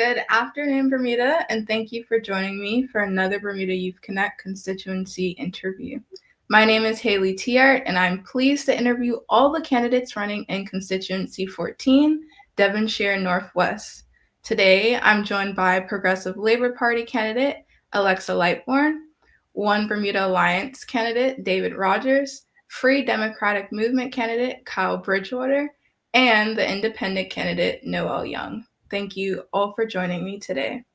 Good afternoon, Bermuda, and thank you for joining me for another Bermuda Youth Connect constituency interview. My name is Haley Tiart, and I'm pleased to interview all the candidates running in constituency 14, Devonshire Northwest. Today, I'm joined by Progressive Labor Party candidate Alexa Lightbourne, One Bermuda Alliance candidate David Rogers, Free Democratic Movement candidate Kyle Bridgewater, and the independent candidate Noelle Young. Thank you all for joining me today.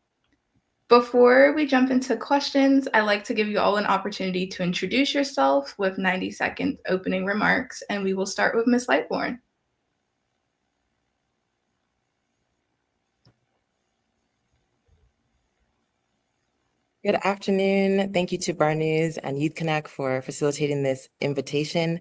Before we jump into questions, I'd like to give you all an opportunity to introduce yourself with 90-second opening remarks, and we will start with Ms. Lightbourne. Good afternoon. Thank you to Bar News and Youth Connect for facilitating this invitation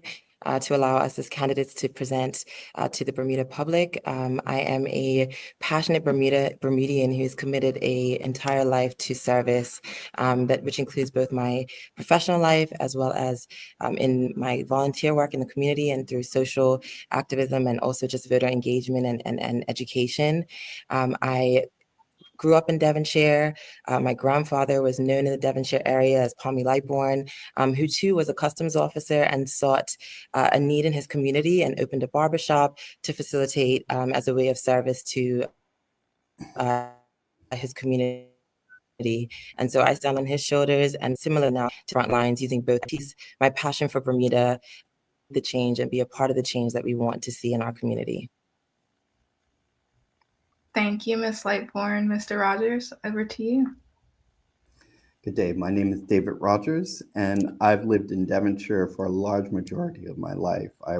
to allow us as candidates to present to the Bermuda public. I am a passionate Bermudian who's committed an entire life to service, which includes both my professional life as well as in my volunteer work in the community and through social activism and also just voter engagement and education. I grew up in Devonshire. My grandfather was known in the Devonshire area as Palmy Lightbourne, who too was a customs officer and sought a need in his community and opened a barbershop to facilitate as a way of service to his community. And so I stand on his shoulders and similar now to front lines using both keys, my passion for Bermuda, the change and be a part of the change that we want to see in our community. Thank you, Ms. Lightbourne. Mr. Rogers, over to you. Good day. My name is David Rogers, and I've lived in Devonshire for a large majority of my life. I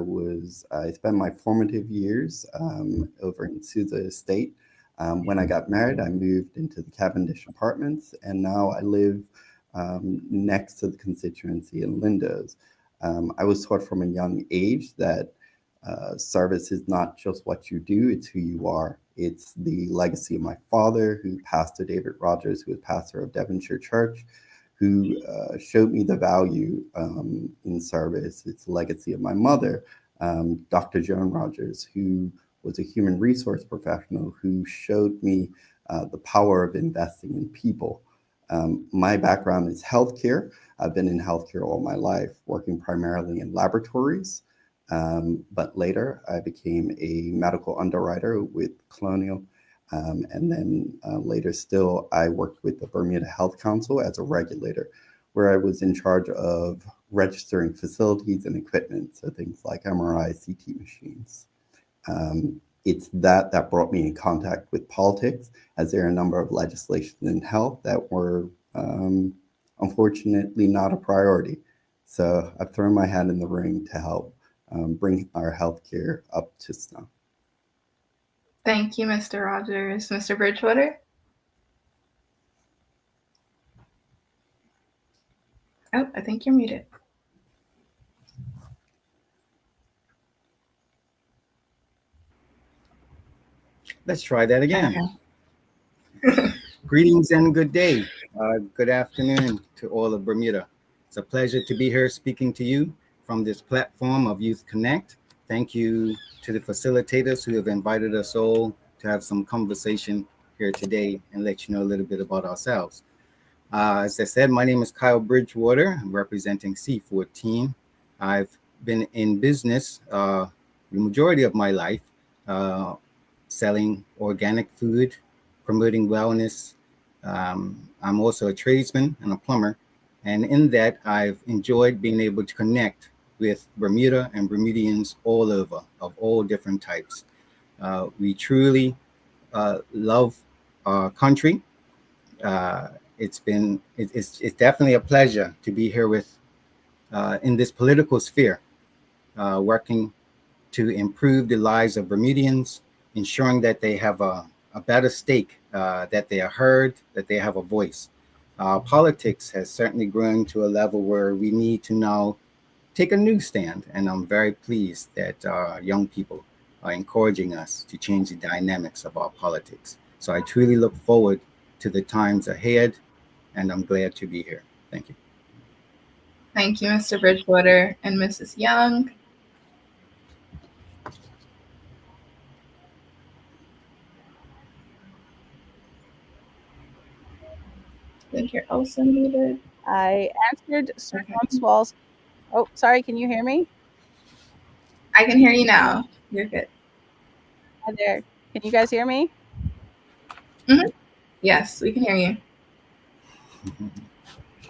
spent my formative years over in Sousa Estate. When I got married, I moved into the Cavendish Apartments, and now I live next to the constituency in Lindos. I was taught from a young age that service is not just what you do, it's who you are. It's the legacy of my father, who Pastor David Rogers, who was pastor of Devonshire Church, who showed me the value in service. It's the legacy of my mother, Dr. Joan Rogers, who was a human resource professional who showed me the power of investing in people. My background is healthcare. I've been in healthcare all my life, working primarily in laboratories. But later I became a medical underwriter with Colonial. And then later still, I worked with the Bermuda Health Council as a regulator, where I was in charge of registering facilities and equipment. So things like MRI, CT machines. It's that brought me in contact with politics, as there are a number of legislations in health that were unfortunately not a priority. So I've thrown my hat in the ring to help bring our healthcare up to snuff. Thank you, Mr. Rogers. Mr. Bridgewater? Oh, I think you're muted. Let's try that again. Okay. Greetings and good day. Good afternoon to all of Bermuda. It's a pleasure to be here speaking to you from this platform of Youth Connect. Thank you to the facilitators who have invited us all to have some conversation here today and let you know a little bit about ourselves. As I said, my name is Kyle Bridgewater. I'm representing C14. I've been in business the majority of my life, selling organic food, promoting wellness. I'm also a tradesman and a plumber. And in that, I've enjoyed being able to connect with Bermuda and Bermudians all over, of all different types. We truly love our country. It's definitely a pleasure to be here with in this political sphere, working to improve the lives of Bermudians, ensuring that they have a better stake, that they are heard, that they have a voice. Politics has certainly grown to a level where we need to now take a new stand, and I'm very pleased that young people are encouraging us to change the dynamics of our politics. So I truly look forward to the times ahead, and I'm glad to be here. Thank you. Thank you, Mr. Bridgewater and Mrs. Young. think you're also muted. I answered Sir Okay. John Swall's. Oh, sorry. Can you hear me? I can hear you now. You're good. Hi there. Can you guys hear me? Yes, we can hear you.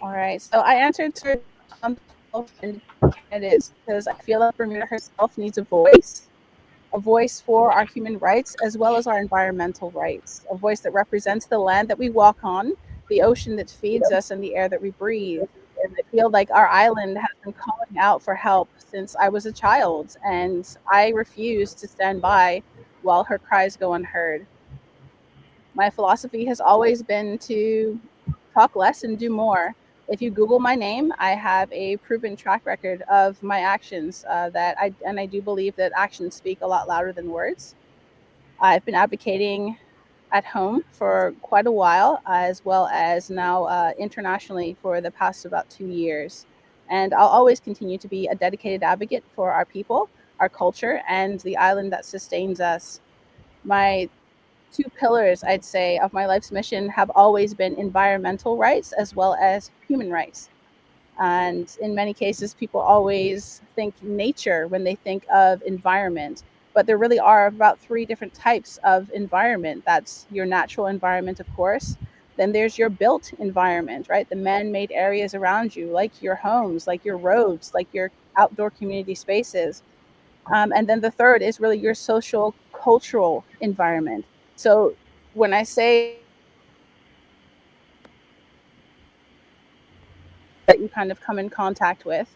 All right. So I answered Sir John Swall's candidates because I feel like Bermuda herself needs a voice for our human rights as well as our environmental rights, a voice that represents the land that we walk on, the ocean that feeds us, and the air that we breathe. I feel like our island has been calling out for help since I was a child, and I refuse to stand by while her cries go unheard. My philosophy has always been to talk less and do more. If you Google my name, I have a proven track record of my actions and I do believe that actions speak a lot louder than words. I've been advocating at home for quite a while, as well as now internationally for the past about 2 years. And I'll always continue to be a dedicated advocate for our people, our culture, and the island that sustains us. My two pillars, I'd say, of my life's mission have always been environmental rights as well as human rights. And in many cases, people always think nature when they think of environment. But there really are about three different types of environment. That's your natural environment, of course. Then there's your built environment, right? The man made areas around you, like your homes, like your roads, like your outdoor community spaces. And then the third is really your social, cultural environment. So when I say that you kind of come in contact with,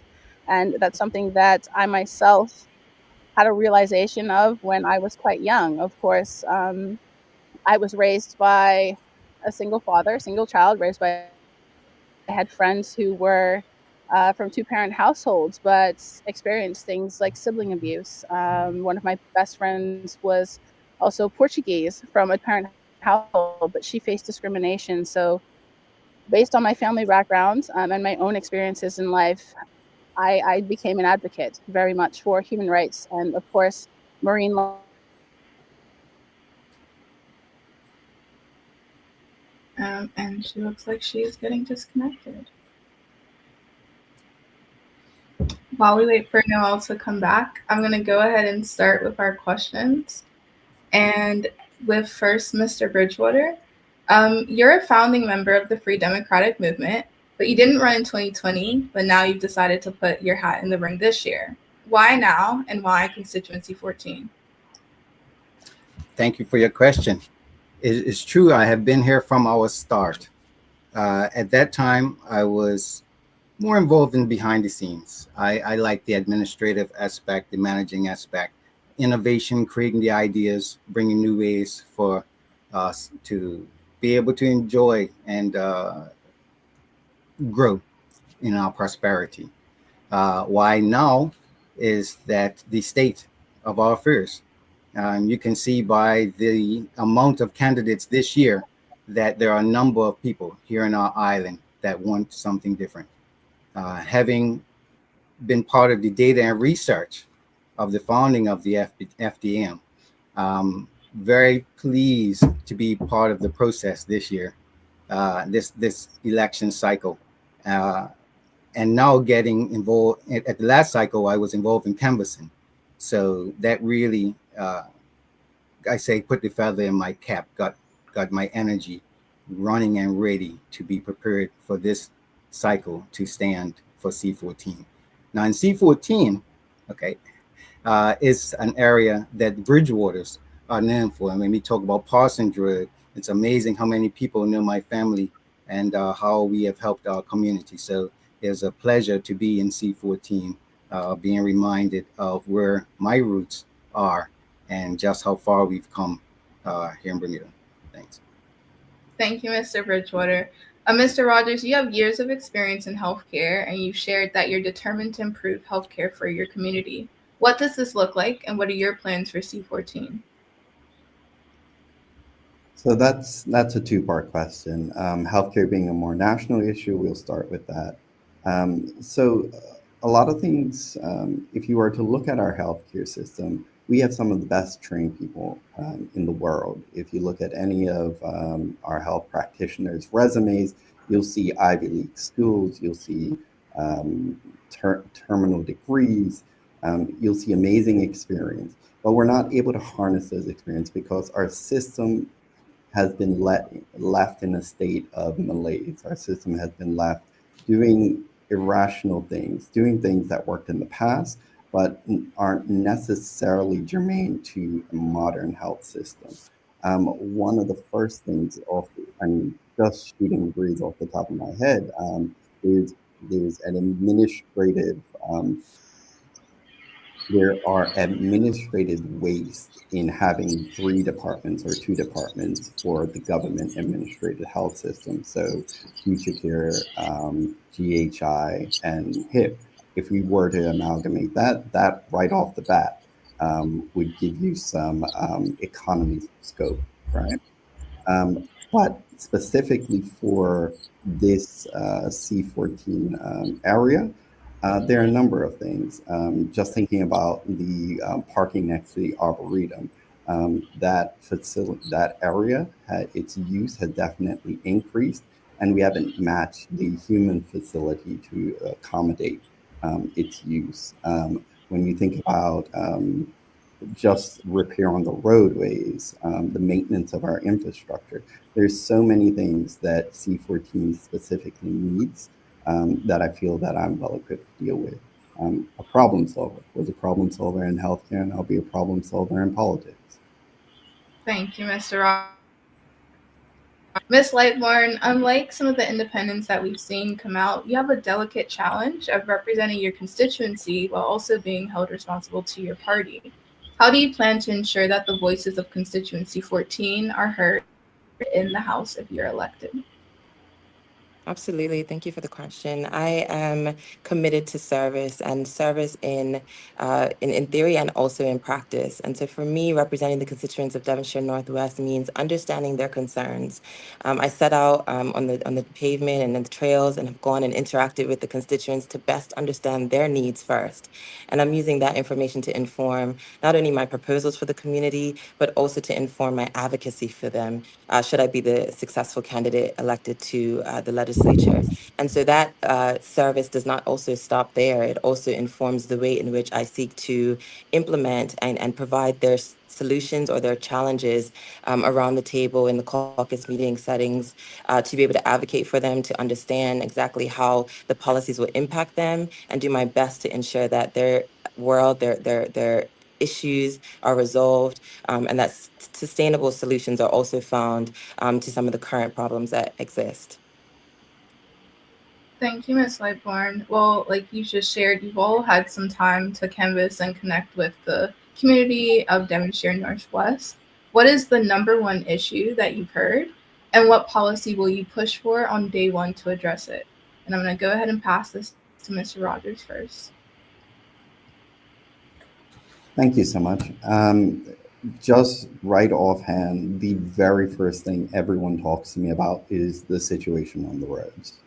and that's something that I myself had a realization of when I was quite young. Of course, I was raised by a single father, single child, raised by I had friends who were from two-parent households, but experienced things like sibling abuse. One of my best friends was also Portuguese from a parent household, but she faced discrimination. So, based on my family background and my own experiences in life, I became an advocate very much for human rights and, of course, marine law. And she looks like she's getting disconnected. While we wait for Noelle to come back, I'm going to go ahead and start with our questions. And with first, Mr. Bridgewater, you're a founding member of the Free Democratic Movement, but you didn't run in 2020, but now you've decided to put your hat in the ring this year. Why now, and why constituency 14? Thank you for your question. It's true, I have been here from our start. At that time, I was more involved in behind the scenes. I like the administrative aspect, the managing aspect, innovation, creating the ideas, bringing new ways for us to be able to enjoy and grow in our prosperity. Why now is that the state of our affairs. You can see by the amount of candidates this year that there are a number of people here in our island that want something different. Having been part of the data and research of the founding of the FDM, very pleased to be part of the process this year, this election cycle. And now getting involved at the last cycle, I was involved in canvassing. So that really, I say, put the feather in my cap, got my energy running and ready to be prepared for this cycle to stand for C14. Now in C14, okay, is an area that Bridgewaters are known for. And when we talk about Parsons Road, it's amazing how many people know my family and how we have helped our community. So it's a pleasure to be in C14, being reminded of where my roots are and just how far we've come here in Bermuda. Thanks. Thank you, Mr. Bridgewater. Mr. Rogers, you have years of experience in healthcare, and you've shared that you're determined to improve healthcare for your community. What does this look like, and what are your plans for C14? So that's a two-part question. Healthcare being a more national issue, we'll start with that. So a lot of things, if you were to look at our healthcare system, we have some of the best trained people in the world. If you look at any of our health practitioners' resumes, You'll see Ivy League schools, you'll see terminal degrees, you'll see amazing experience, but we're not able to harness those experiences because our system has been left in a state of malaise. Our system has been left doing irrational things, doing things that worked in the past, but aren't necessarily germane to a modern health system. One of the first things off, I'm just shooting breeze off the top of my head, is there's an administrative there are administrative waste in having three departments or two departments for the government administrative health system. So future care, GHI, and HIP. If we were to amalgamate that right off the bat would give you some economies of scope, right? But specifically for this C14 area, there are a number of things. Just thinking about the parking next to the Arboretum, that area, its use has definitely increased, and we haven't matched the human facility to accommodate its use. When you think about just repair on the roadways, the maintenance of our infrastructure. There's so many things that C14 specifically needs that I feel that I'm well equipped to deal with. A problem solver. Was a problem solver in healthcare, and I'll be a problem solver in politics. Thank you, Mr. Ross. Miss Lightbourne, unlike some of the independents that we've seen come out, you have a delicate challenge of representing your constituency while also being held responsible to your party. How do you plan to ensure that the voices of constituency 14 are heard in the House if you're elected? Absolutely. Thank you for the question. I am committed to service and service in theory and also in practice. And so for me, representing the constituents of Devonshire Northwest means understanding their concerns. I set out on the pavement and in the trails and have gone and interacted with the constituents to best understand their needs first. And I'm using that information to inform not only my proposals for the community, but also to inform my advocacy for them, should I be the successful candidate elected to the legislature. And so that service does not also stop there. It also informs the way in which I seek to implement and provide their solutions or their challenges around the table in the caucus meeting settings, to be able to advocate for them, to understand exactly how the policies will impact them, and do my best to ensure that their world, their issues are resolved, and that sustainable solutions are also found to some of the current problems that exist. Thank you, Ms. Lightbourne. Well, like you just shared, you've all had some time to canvass and connect with the community of Devonshire Northwest. What is the number one issue that you've heard, and what policy will you push for on day one to address it? And I'm going to go ahead and pass this to Mr. Rogers first. Thank you so much. Just right offhand, the very first thing everyone talks to me about is the situation on the roads.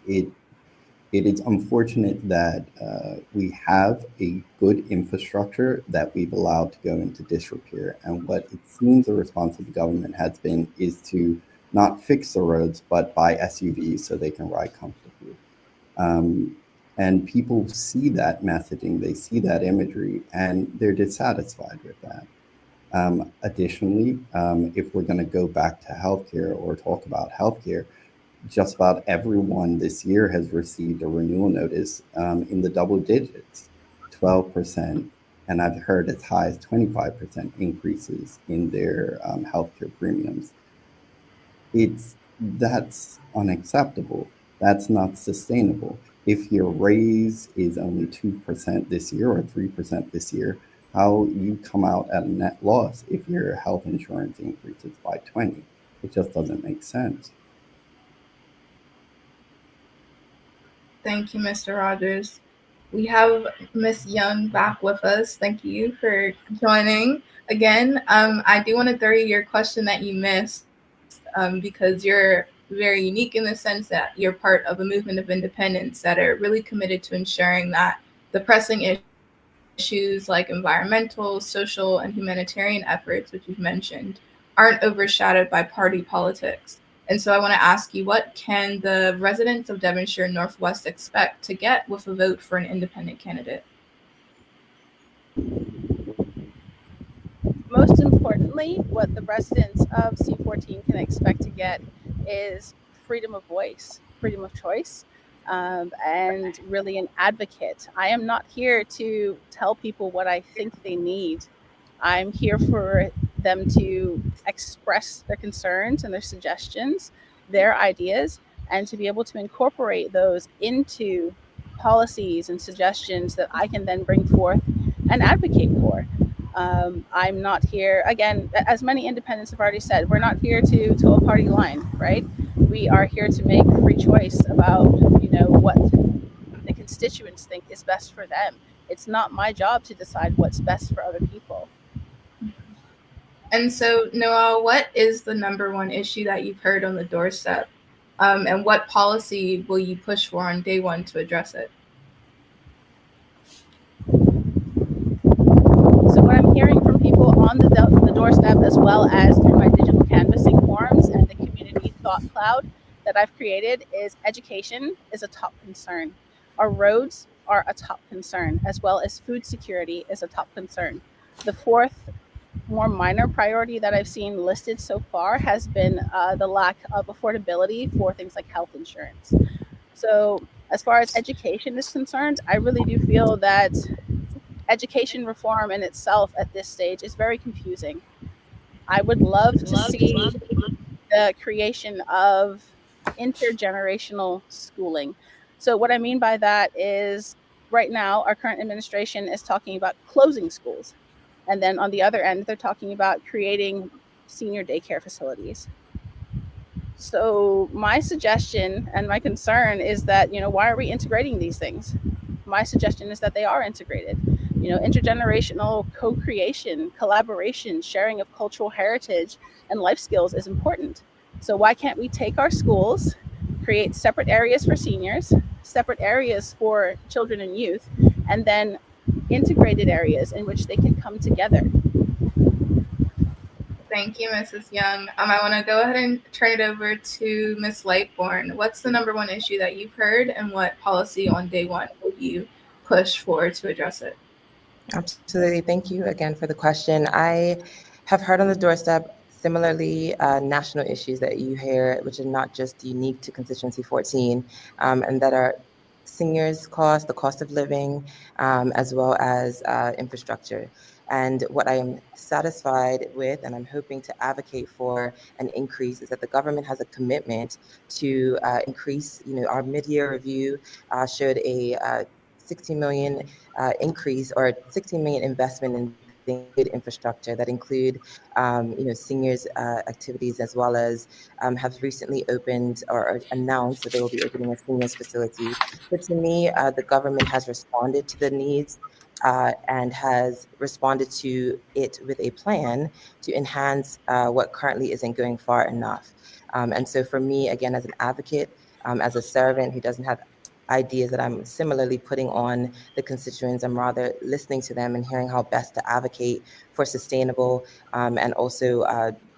It is unfortunate that we have a good infrastructure that we've allowed to go into disrepair. And what it seems the response of the government has been is to not fix the roads, but buy SUVs so they can ride comfortably. And people see that messaging, they see that imagery, and they're dissatisfied with that. Additionally, if we're going to go back to healthcare or talk about healthcare, just about everyone this year has received a renewal notice in the double digits, 12%, and I've heard as high as 25% increases in their healthcare premiums. That's unacceptable. That's not sustainable. If your raise is only 2% this year or 3% this year, how you come out at a net loss if your health insurance increases by 20? It just doesn't make sense. Thank you, Mr. Rogers. We have Miss Young back with us. Thank you for joining again. I do want to throw you your question that you missed because you're very unique in the sense that you're part of a movement of independents that are really committed to ensuring that the pressing issues like environmental, social, and humanitarian efforts, which you've mentioned, aren't overshadowed by party politics. And so I want to ask you, what can the residents of Devonshire Northwest expect to get with a vote for an independent candidate? Most importantly, what the residents of C14 can expect to get is freedom of voice, freedom of choice, and really an advocate. I am not here to tell people what I think they need. I'm here for them to express their concerns and their suggestions, their ideas, and to be able to incorporate those into policies and suggestions that I can then bring forth and advocate for. I'm not here, again, as many independents have already said, we're not here to toe a party line, right? We are here to make free choice about, what the constituents think is best for them. It's not my job to decide what's best for other people. And so, Noelle, what is the number one issue that you've heard on the doorstep? And what policy will you push for on day one to address it? So what I'm hearing from people on the doorstep, as well as through my digital canvassing forums and the community thought cloud that I've created, is education is a top concern. Our roads are a top concern, as well as food security is a top concern. The fourth, more minor priority that I've seen listed so far has been the lack of affordability for things like health insurance. So as far as education is concerned, I really do feel that education reform in itself at this stage is very confusing. I would love to see the creation of intergenerational schooling. So what I mean by that is right now our current administration is talking about closing schools. And then on the other end, they're talking about creating senior daycare facilities. So my suggestion and my concern is that, why are we integrating these things? My suggestion is that they are integrated. Intergenerational co-creation, collaboration, sharing of cultural heritage and life skills is important. So why can't we take our schools, create separate areas for seniors, separate areas for children and youth, and then integrated areas in which they can come together? Thank you, Mrs. Young. I want to go ahead and turn it over to Ms. Lightbourne. What's the number one issue that you've heard, and what policy on day one will you push for to address it? Absolutely. Thank you again for the question. I have heard on the doorstep similarly national issues that you hear, which are not just unique to constituency 14, and that are seniors cost, the cost of living, as well as infrastructure. And what I am satisfied with, and I'm hoping to advocate for an increase, is that the government has a commitment to increase, our mid-year review showed a 16 million increase or 16 million investment in good infrastructure that include, seniors activities, as well as have recently opened or announced that they will be opening a seniors facility. But to me, the government has responded to the needs and has responded to it with a plan to enhance what currently isn't going far enough. And so for me, again, as an advocate, as a servant who doesn't have ideas that I'm similarly putting on the constituents, I'm rather listening to them and hearing how best to advocate for sustainable and also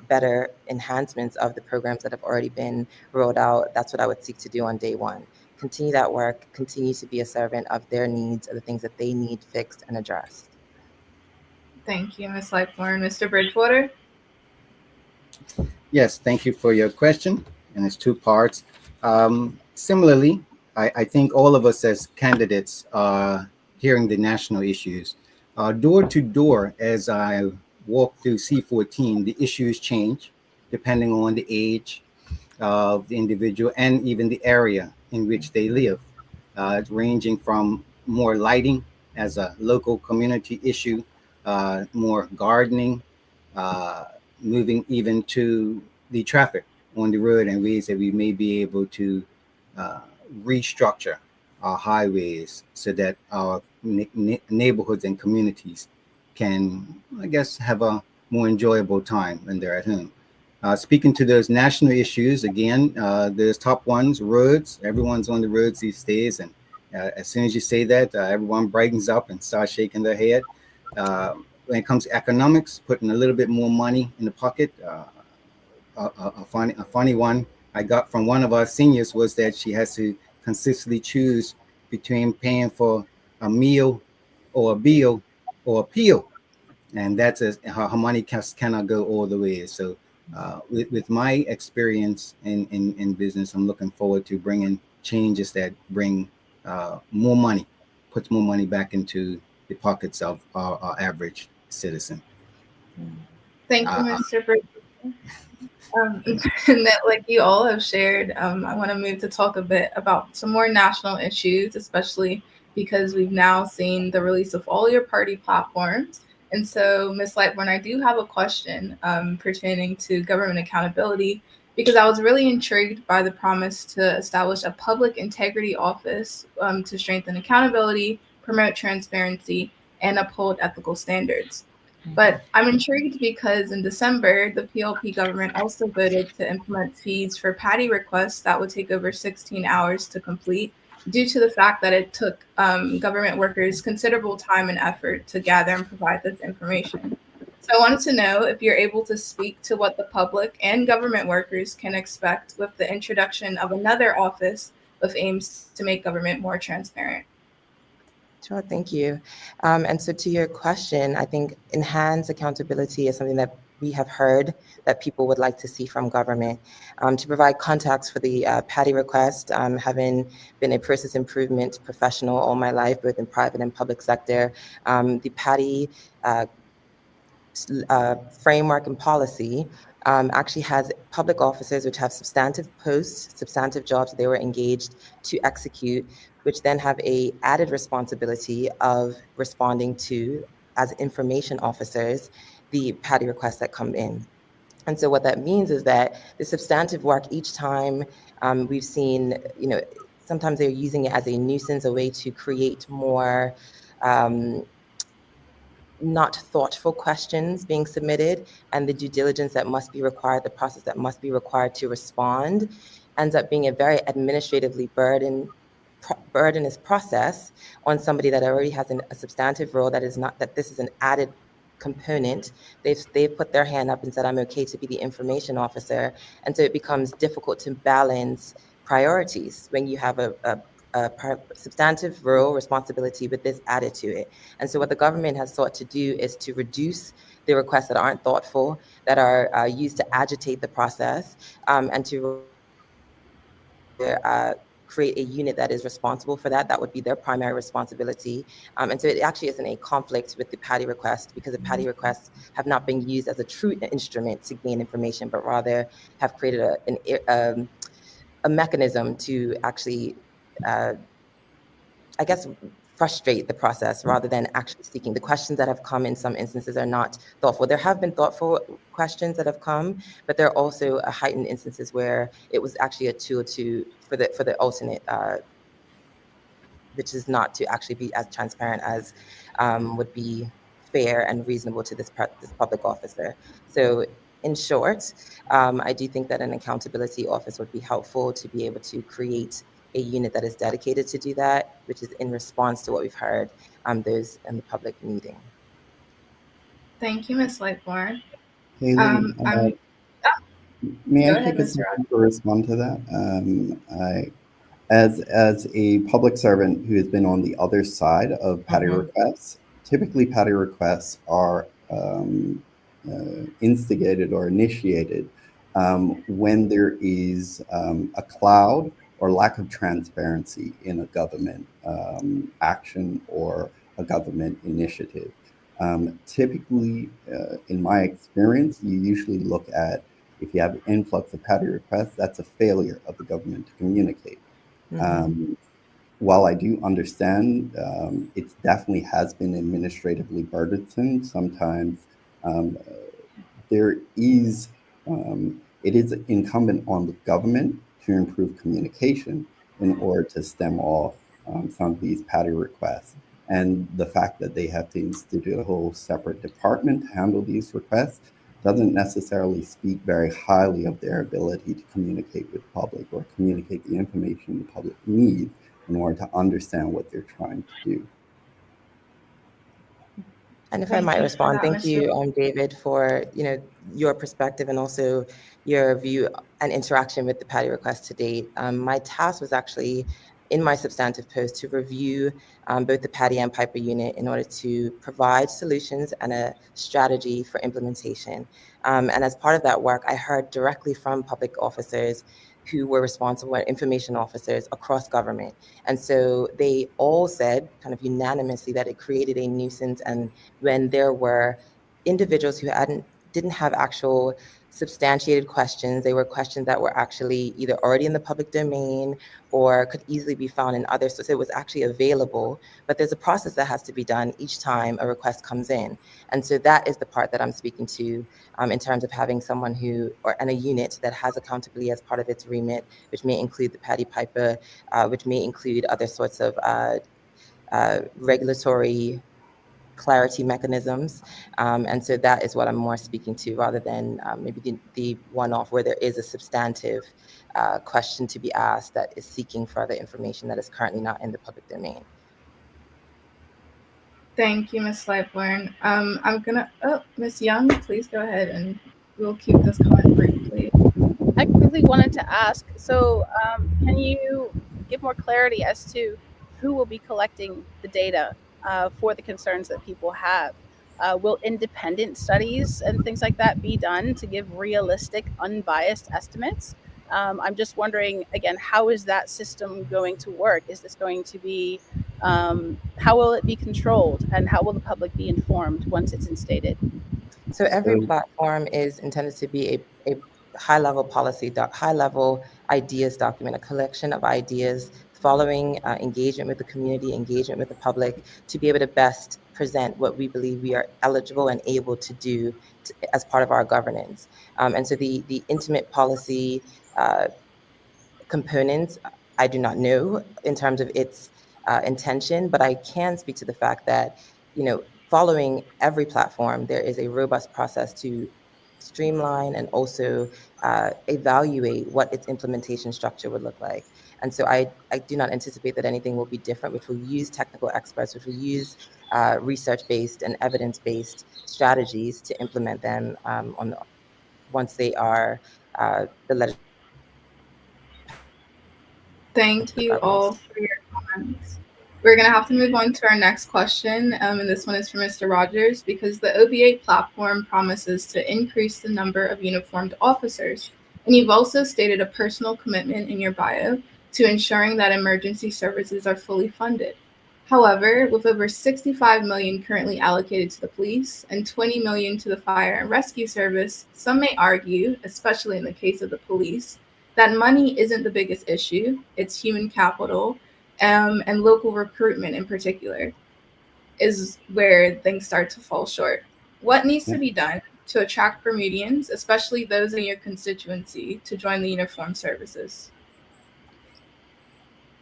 better enhancements of the programs that have already been rolled out. That's what I would seek to do on day one. Continue that work, continue to be a servant of their needs, of the things that they need fixed and addressed. Thank you, Ms. Lightbourne. Mr. Bridgewater? Yes, thank you for your question, and it's two parts. Similarly, I think all of us as candidates are hearing the national issues. Door to door, as I walk through C14, the issues change depending on the age of the individual and even the area in which they live, ranging from more lighting as a local community issue, more gardening, uh, moving even to the traffic on the road and ways that we may be able to uh, restructure our highways so that our neighborhoods and communities can, I guess, have a more enjoyable time when they're at home. Speaking to those national issues, again, there's top ones, roads. Everyone's on the roads these days. And as soon as you say that, everyone brightens up and starts shaking their head. When it comes to economics, putting a little bit more money in the pocket, a funny one I got from one of our seniors was that she has to consistently choose between paying for a meal or a bill or a pill, and that's her money cannot go all the way. So with my experience in business, I'm looking forward to bringing changes that bring more money, puts more money back into the pockets of our average citizen. Thank you, Mr. Bridgewater. And that, like you all have shared, I want to move to talk a bit about some more national issues, especially because we've now seen the release of all your party platforms. And so, Ms. Lightbourne, I do have a question pertaining to government accountability, because I was really intrigued by the promise to establish a public integrity office to strengthen accountability, promote transparency, and uphold ethical standards. But I'm intrigued because in December, the PLP government also voted to implement fees for patty requests that would take over 16 hours to complete, due to the fact that it took government workers considerable time and effort to gather and provide this information. So I wanted to know if you're able to speak to what the public and government workers can expect with the introduction of another office with aims to make government more transparent. Sure, thank you. And so to your question, I think enhanced accountability is something that we have heard that people would like to see from government. To provide context for the patty request, having been a process improvement professional all my life, both in private and public sector, the patty framework and policy actually has public officers which have substantive posts, substantive jobs that they were engaged to execute, which then have a added responsibility of responding to, as information officers, the patty requests that come in. And so what that means is that the substantive work each time we've seen, sometimes they're using it as a nuisance, a way to create more not thoughtful questions being submitted, and the due diligence that must be required, the process that must be required to respond, ends up being a very administratively burdenous process on somebody that already has a substantive role, that is not, that this is an added component. They've put their hand up and said, I'm okay to be the information officer. And so it becomes difficult to balance priorities when you have a substantive role responsibility with this added to it. And so what the government has sought to do is to reduce the requests that aren't thoughtful, that are used to agitate the process, and to create a unit that is responsible for that. That would be their primary responsibility. And so it actually isn't a conflict with the patty request, because the patty requests have not been used as a true instrument to gain information, but rather have created a mechanism to actually, I guess, frustrate the process rather than actually seeking. The questions that have come in some instances are not thoughtful. There have been thoughtful questions that have come, but there are also heightened instances where it was actually a tool for the alternate, which is not to actually be as transparent as would be fair and reasonable to this public officer. So in short, I do think that an accountability office would be helpful to be able to create a unit that is dedicated to do that, which is in response to what we've heard those in the public needing. Thank you, Ms. Lightbourne. Haley, may Go I ahead, take a Mr. second to respond to that? As a public servant who has been on the other side of patty requests, typically patty requests are instigated or initiated when there is a cloud or lack of transparency in a government action or a government initiative. Typically, in my experience, you usually look at, if you have an influx of patty requests, that's a failure of the government to communicate. While I do understand it definitely has been administratively burdensome, sometimes it is incumbent on the government to improve communication in order to stem off some of these patty requests. And the fact that they have to institute a whole separate department to handle these requests doesn't necessarily speak very highly of their ability to communicate with the public or communicate the information the public needs in order to understand what they're trying to do. And if I Thank might you for respond, that, thank Mr. you, David, for your perspective and also your view and interaction with the Patty request to date. My task was actually in my substantive post to review both the Patty and Piper unit in order to provide solutions and a strategy for implementation. And as part of that work, I heard directly from public officers who were responsible, information officers across government. And so they all said kind of unanimously that it created a nuisance, and when there were individuals who didn't have actual substantiated questions. They were questions that were actually either already in the public domain or could easily be found in other sources. It was actually available, but there's a process that has to be done each time a request comes in. And so that is the part that I'm speaking to in terms of having someone and a unit that has accountability as part of its remit, which may include the Patty Piper, which may include other sorts of regulatory clarity mechanisms. And so that is what I'm more speaking to, rather than maybe the one-off where there is a substantive question to be asked that is seeking further information that is currently not in the public domain. Thank you, Ms. Lightbourne. Ms. Young, please go ahead, and we'll keep this comment brief, please. I quickly wanted to ask, so can you give more clarity as to who will be collecting the data for the concerns that people have? Will independent studies and things like that be done to give realistic, unbiased estimates? I'm just wondering, again, how is that system going to work? Is this going to be, how will it be controlled, and how will the public be informed once it's instated? So every platform is intended to be a high-level policy, high-level ideas document, a collection of ideas following engagement with the community, engagement with the public, to be able to best present what we believe we are eligible and able to do as part of our governance. And so the intimate policy components, I do not know in terms of its intention, but I can speak to the fact that, following every platform, there is a robust process to streamline and also evaluate what its implementation structure would look like. And so I do not anticipate that anything will be different, which will use technical experts, which will use research-based and evidence-based strategies to implement them once they are the Thank you all for your comments. We're going to have to move on to our next question, and this one is for Mr. Rogers, because the OBA platform promises to increase the number of uniformed officers. And you've also stated a personal commitment in your bio to ensuring that emergency services are fully funded. However, with over 65 million currently allocated to the police and 20 million to the fire and rescue service, some may argue, especially in the case of the police, that money isn't the biggest issue. It's human capital, and local recruitment in particular is where things start to fall short. What needs to be done to attract Bermudians, especially those in your constituency, to join the uniformed services?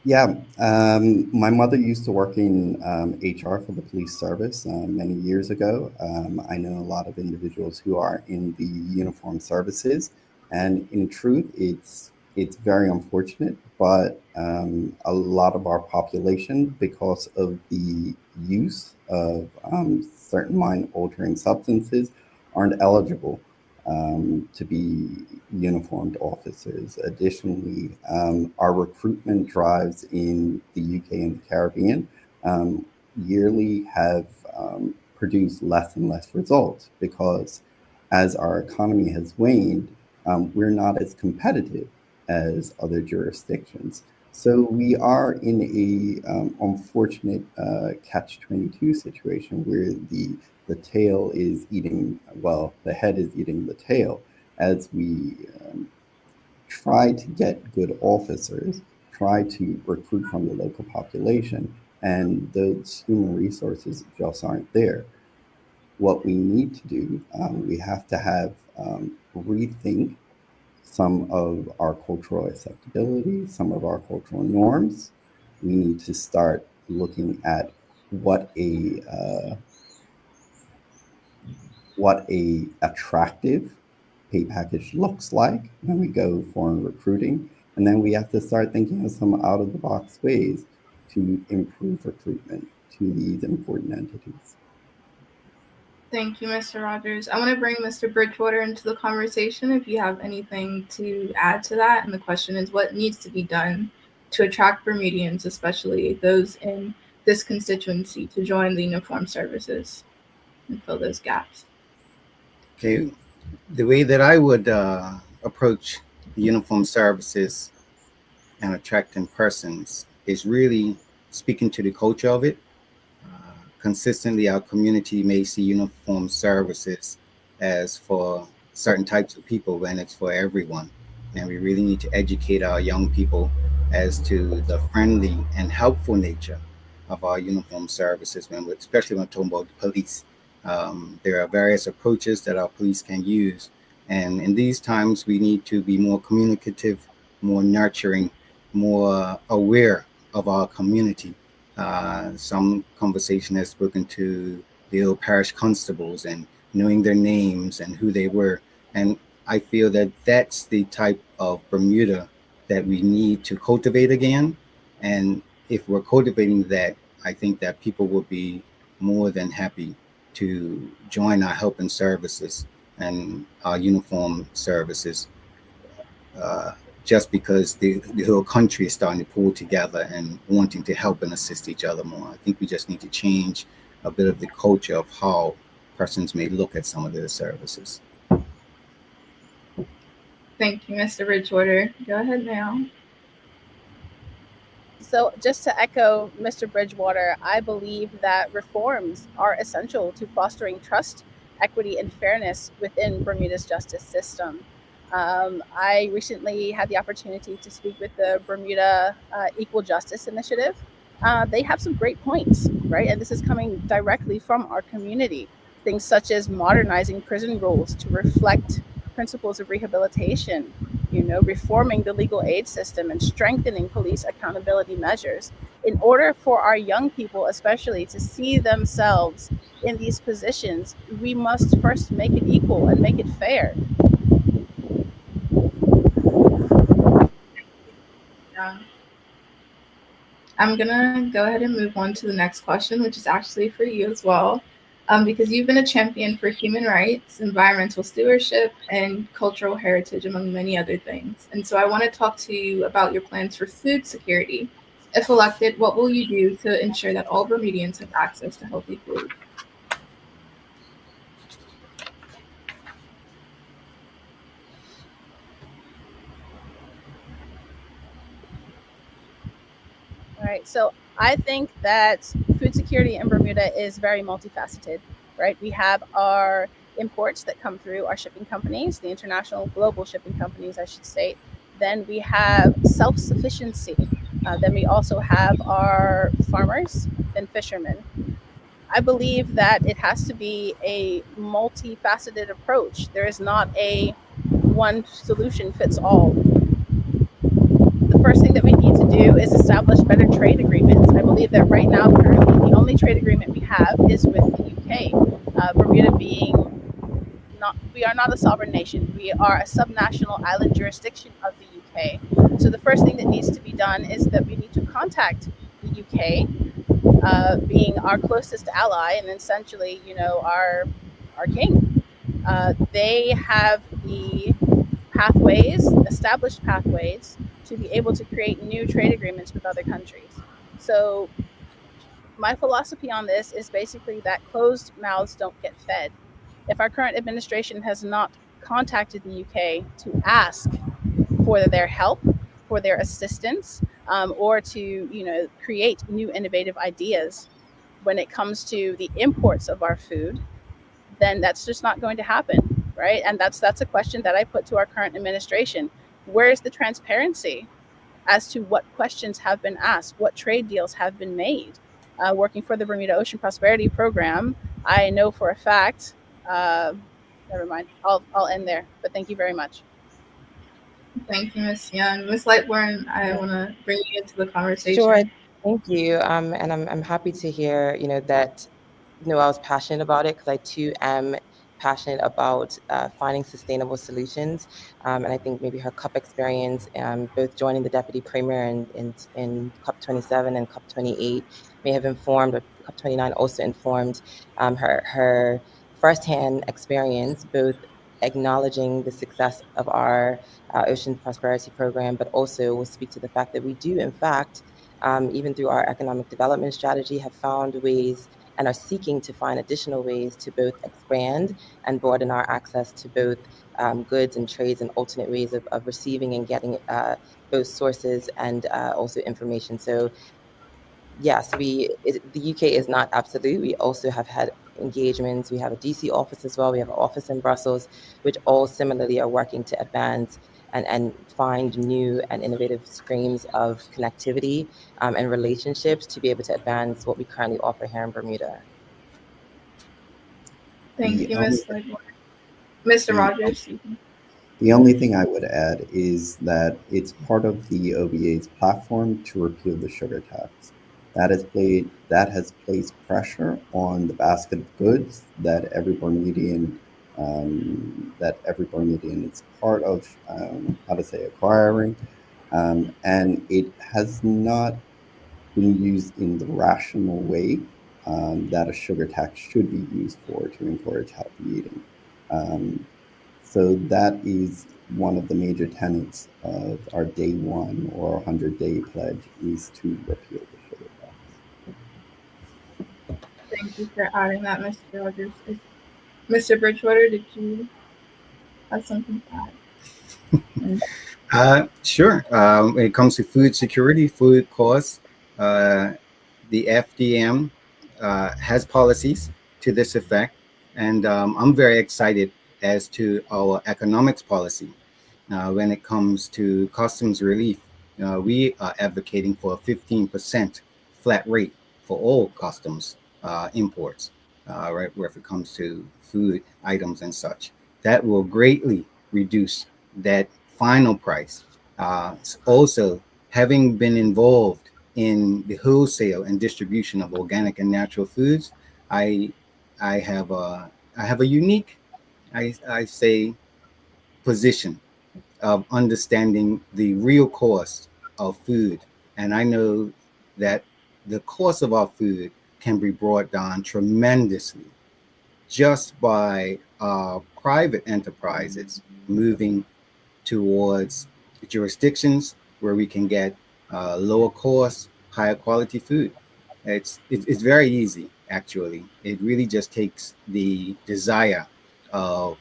Yeah, my mother used to work in HR for the police service many years ago. I know a lot of individuals who are in the uniformed services, and in truth, it's very unfortunate. But a lot of our population, because of the use of certain mind-altering substances, aren't eligible to be uniformed officers. Additionally, our recruitment drives in the UK and the Caribbean yearly have produced less and less results, because as our economy has waned, we're not as competitive as other jurisdictions. So we are in a unfortunate catch-22 situation where the tail is eating, well, the head is eating the tail, as we try to get good officers, try to recruit from the local population, and those human resources just aren't there. What we need to do, we have to have rethink some of our cultural acceptability, some of our cultural norms. We need to start looking at what a attractive pay package looks like when we go foreign recruiting. And then we have to start thinking of some out of the box ways to improve recruitment to these important entities. Thank you, Mr. Rogers. I want to bring Mr. Bridgewater into the conversation if you have anything to add to that. And the question is, what needs to be done to attract Bermudians, especially those in this constituency, to join the uniformed services and fill those gaps? Okay, the way that I would approach the uniform services and attracting persons is really speaking to the culture of it. Consistently, our community may see uniform services as for certain types of people when it's for everyone. And we really need to educate our young people as to the friendly and helpful nature of our uniform services, especially when we're talking about the police. There are various approaches that our police can use. And in these times, we need to be more communicative, more nurturing, more aware of our community. Some conversation has spoken to the old parish constables and knowing their names and who they were. And I feel that that's the type of Bermuda that we need to cultivate again. And if we're cultivating that, I think that people will be more than happy to join our helping services and our uniform services. Just because the whole country is starting to pull together and wanting to help and assist each other more. I think we just need to change a bit of the culture of how persons may look at some of their services. Thank you, Mr. Bridgewater. Go ahead now. So, just to echo Mr. Bridgewater, I believe that reforms are essential to fostering trust, equity, and fairness within Bermuda's justice system. I recently had the opportunity to speak with the Bermuda Equal Justice Initiative. They have some great points, right? And this is coming directly from our community. Things such as modernizing prison rules to reflect principles of rehabilitation, reforming the legal aid system and strengthening police accountability measures in order for our young people, especially, to see themselves in these positions. We must first make it equal and make it fair. Yeah. I'm gonna go ahead and move on to the next question, which is actually for you as well, because you've been a champion for human rights, environmental stewardship, and cultural heritage, among many other things. And so I want to talk to you about your plans for food security. If elected, what will you do to ensure that all Bermudians have access to healthy food? All right, so I think that food security in Bermuda is very multifaceted, right? We have our imports that come through our shipping companies, the international global shipping companies, I should say. Then we have self-sufficiency. Then we also have our farmers and fishermen. I believe that it has to be a multifaceted approach. There is not a one solution fits all. The first thing that we need to do is establish better trade agreements. I believe that right now, currently, the only trade agreement we have is with the UK. Bermuda being we are not a sovereign nation. We are a subnational island jurisdiction of the UK. So the first thing that needs to be done is that we need to contact the UK, being our closest ally and essentially, our king. They have the established pathways to be able to create new trade agreements with other countries. So my philosophy on this is basically that closed mouths don't get fed. If our current administration has not contacted the UK to ask for their help, for their assistance, or to create new innovative ideas when it comes to the imports of our food, then that's just not going to happen, right? And that's a question that I put to our current administration. Where's the transparency as to what questions have been asked, what trade deals have been made? Working for the Bermuda Ocean Prosperity Program, I know for a fact. Never mind. I'll end there. But thank you very much. Thank you, Ms. Young. Ms. Lightbourne, I want to bring you into the conversation. Sure, thank you. And I'm happy to hear, that I was passionate about it, because I too am passionate about finding sustainable solutions. And I think maybe her CUP experience, both joining the Deputy Premier in COP27 and COP28 may have informed, or COP29 also informed her firsthand experience, both acknowledging the success of our Ocean Prosperity Program, but also will speak to the fact that we do, in fact, even through our economic development strategy, have found ways and are seeking to find additional ways to both expand and broaden our access to both goods and trades and alternate ways of receiving and getting both sources and also information. So yes, the UK is not absolute. We also have had engagements. We have a DC office as well. We have an office in Brussels, which all similarly are working to advance and find new and innovative streams of connectivity and relationships to be able to advance what we currently offer here in Bermuda. Thank The you, only, Ms. Lightbourne. Mr. the, Rogers. the only thing I would add is that it's part of the OVA's platform to repeal the sugar tax. That has placed pressure on the basket of goods that every Bermudian is part of, acquiring, and it has not been used in the rational way that a sugar tax should be used for to encourage healthy eating. Um, so that is one of the major tenets of our day one or 100-day pledge is to repeal the sugar tax. Thank you for adding that, Mr. Rogers. Mr. Bridgewater, did you have something to add? Sure. When it comes to food security, food costs, uh, the FDM has policies to this effect, and I'm very excited as to our economics policy. When it comes to customs relief, we are advocating for a 15% flat rate for all customs imports, right, where if it comes to food items and such. That will greatly reduce that final price. Also, having been involved in the wholesale and distribution of organic and natural foods, I I have a unique, I say, position of understanding the real cost of food. And I know that the cost of our food can be brought down tremendously just by private enterprises moving towards jurisdictions where we can get lower cost, higher quality food. It's very easy, actually. It really just takes the desire of,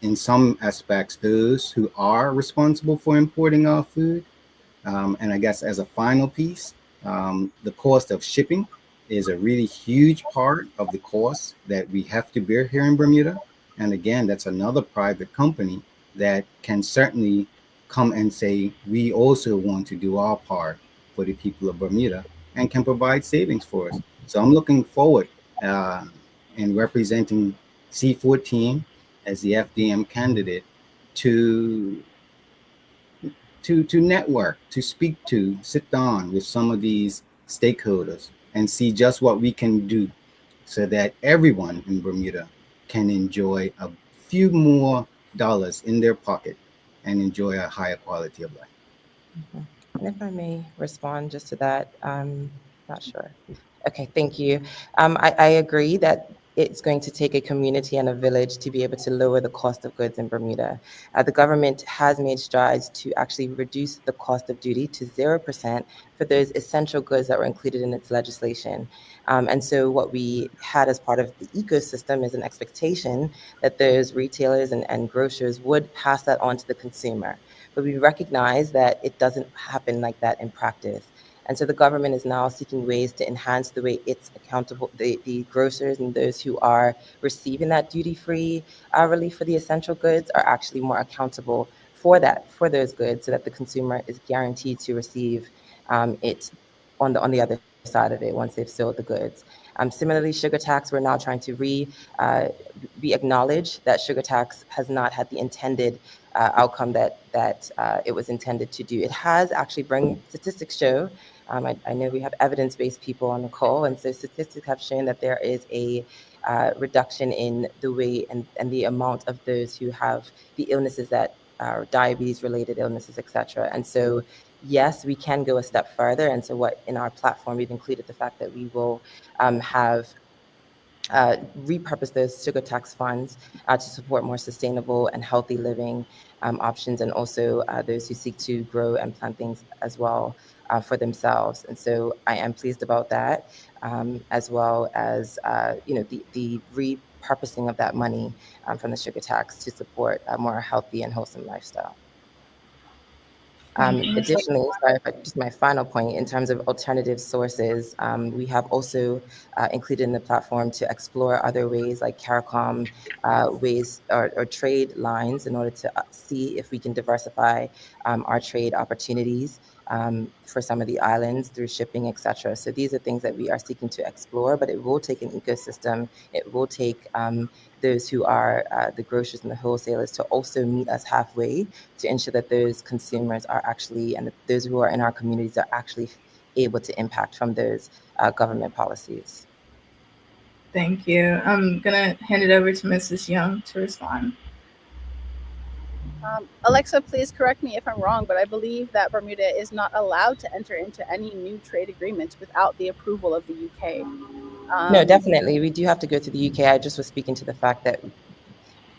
in some aspects, those who are responsible for importing our food. And I guess as a final piece, the cost of shipping is a really huge part of the cost that we have to bear here in Bermuda. And again, that's another private company that can certainly come and say, we also want to do our part for the people of Bermuda and can provide savings for us. So I'm looking forward uh, in representing C14 as the FDM candidate to to network, to speak to, sit down with some of these stakeholders and see just what we can do so that everyone in Bermuda can enjoy a few more dollars in their pocket and enjoy a higher quality of life. Mhm. And if I may respond just to that, not sure. Okay, thank you. I agree that it's going to take a community and a village to be able to lower the cost of goods in Bermuda. The government has made strides to actually reduce the cost of duty to 0% for those essential goods that were included in its legislation. And so what we had as part of the ecosystem is an expectation that those retailers and grocers would pass that on to the consumer. But we recognize that it doesn't happen like that in practice. And so the government is now seeking ways to enhance the way it's accountable, the grocers and those who are receiving that duty-free relief for the essential goods are actually more accountable for those goods, so that the consumer is guaranteed to receive it on the other side of it once they've sold the goods. Similarly, sugar tax, we're now trying to we acknowledge that sugar tax has not had the intended outcome that it was intended to do. It has actually statistics show, I know we have evidence-based people on the call, and so statistics have shown that there is a reduction in the way and the amount of those who have the illnesses that are diabetes-related illnesses, et cetera. And so, yes, we can go a step further. And so what in our platform, we've included the fact that we will have repurpose those sugar tax funds to support more sustainable and healthy living options, and also those who seek to grow and plant things as well for themselves. And so I am pleased about that, as well as the repurposing of that money from the sugar tax to support a more healthy and wholesome lifestyle. Additionally, sorry, but just my final point, in terms of alternative sources, we have also included in the platform to explore other ways like CARICOM ways or trade lines in order to see if we can diversify our trade opportunities for some of the islands through shipping, etc. So these are things that we are seeking to explore, but it will take an ecosystem. It will take those who are the grocers and the wholesalers to also meet us halfway to ensure that those consumers are actually, and those who are in our communities are actually able to impact from those government policies. Thank you. I'm going to hand it over to Mrs. Young to respond. Alexa, please correct me if I'm wrong, but I believe that Bermuda is not allowed to enter into any new trade agreements without the approval of the UK. No, definitely. We do have to go to the UK. I just was speaking to the fact that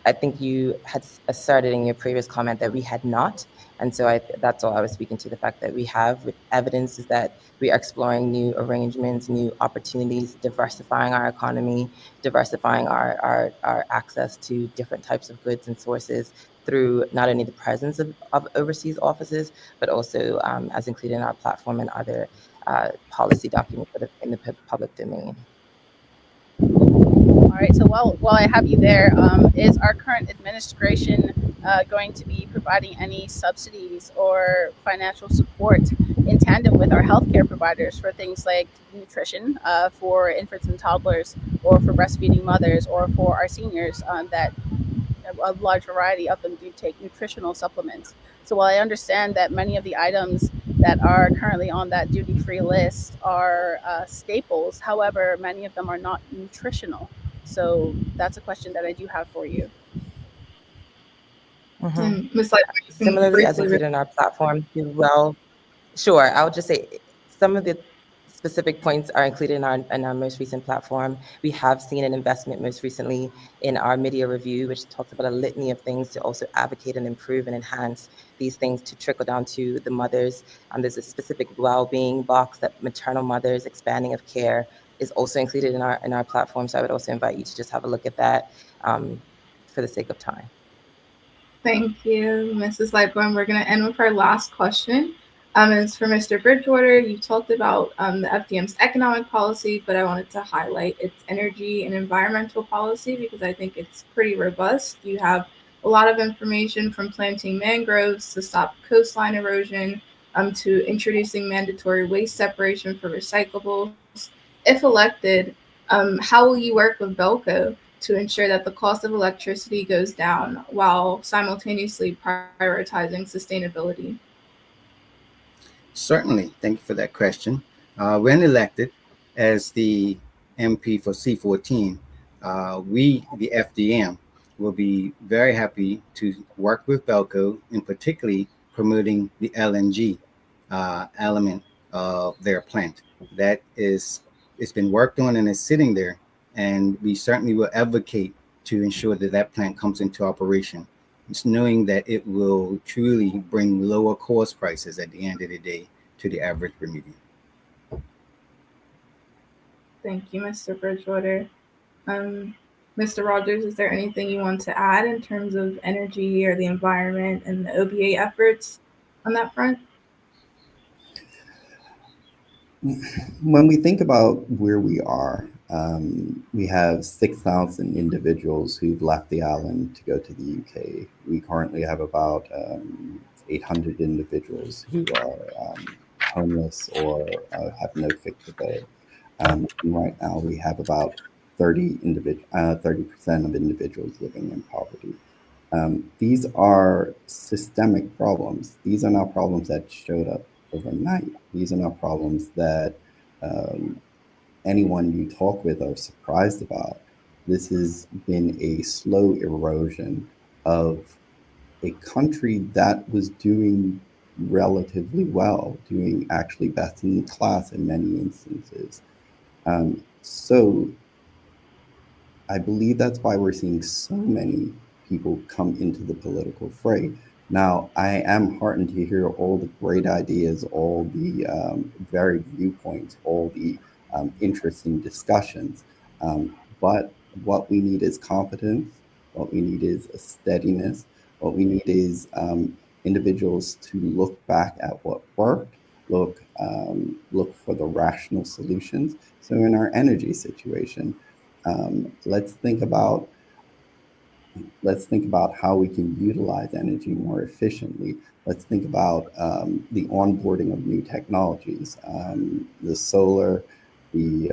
I think you had asserted in your previous comment that we had not. And so that's all I was speaking to, the fact that we have with evidence is that we are exploring new arrangements, new opportunities, diversifying our economy, diversifying our access to different types of goods and sources through not only the presence of overseas offices, but also as included in our platform and other policy documents that are in the public domain. All right, so while I have you there, is our current administration going to be providing any subsidies or financial support in tandem with our healthcare providers for things like nutrition for infants and toddlers, or for breastfeeding mothers, or for our seniors that a large variety of them do take nutritional supplements? So while I understand that many of the items that are currently on that duty-free list are staples, however, many of them are not nutritional. So that's a question that I do have for you. Ms. Lightbourne, Similarly, as included in our platform, sure. I would just say some of the specific points are included in our most recent platform. We have seen an investment most recently in our media review, which talks about a litany of things to also advocate and improve and enhance these things to trickle down to the mothers. There's a specific well-being box that maternal mothers, expanding of care, is also included in our platform. So I would also invite you to just have a look at that for the sake of time. Thank you, Mrs. Lightbourne. We're going to end with our last question. It's for Mr. Bridgewater. You talked about the FDM's economic policy, but I wanted to highlight its energy and environmental policy because I think it's pretty robust. You have a lot of information from planting mangroves to stop coastline erosion to introducing mandatory waste separation for recyclables. If elected, how will you work with Belco to ensure that the cost of electricity goes down while simultaneously prioritizing sustainability? Certainly. Thank you for that question. When elected as the MP for C14, we, the FDM, will be very happy to work with Belco in particularly promoting the LNG element of their plant. That is, it's been worked on and is sitting there, and we certainly will advocate to ensure that that plant comes into operation. It's knowing that it will truly bring lower cost prices at the end of the day to the average Bermudian. Thank you, Mr. Bridgewater. Mr. Rogers, is there anything you want to add in terms of energy or the environment and the OBA efforts on that front? When we think about where we are, we have 6,000 individuals who've left the island to go to the UK. We currently have about 800 individuals who are homeless or have no fixed abode. And right now we have about 30% of individuals living in poverty. These are systemic problems. These are not problems that showed up overnight. These are not problems that anyone you talk with are surprised about. This has been a slow erosion of a country that was doing relatively well, doing actually best in class in many instances. So I believe that's why we're seeing so many people come into the political fray. Now, I am heartened to hear all the great ideas, all the varied viewpoints, all the interesting discussions. But what we need is competence. What we need is a steadiness. What we need is individuals to look back at what worked, look for the rational solutions. So in our energy situation, let's think about how we can utilize energy more efficiently. Let's think about the onboarding of new technologies, the solar, the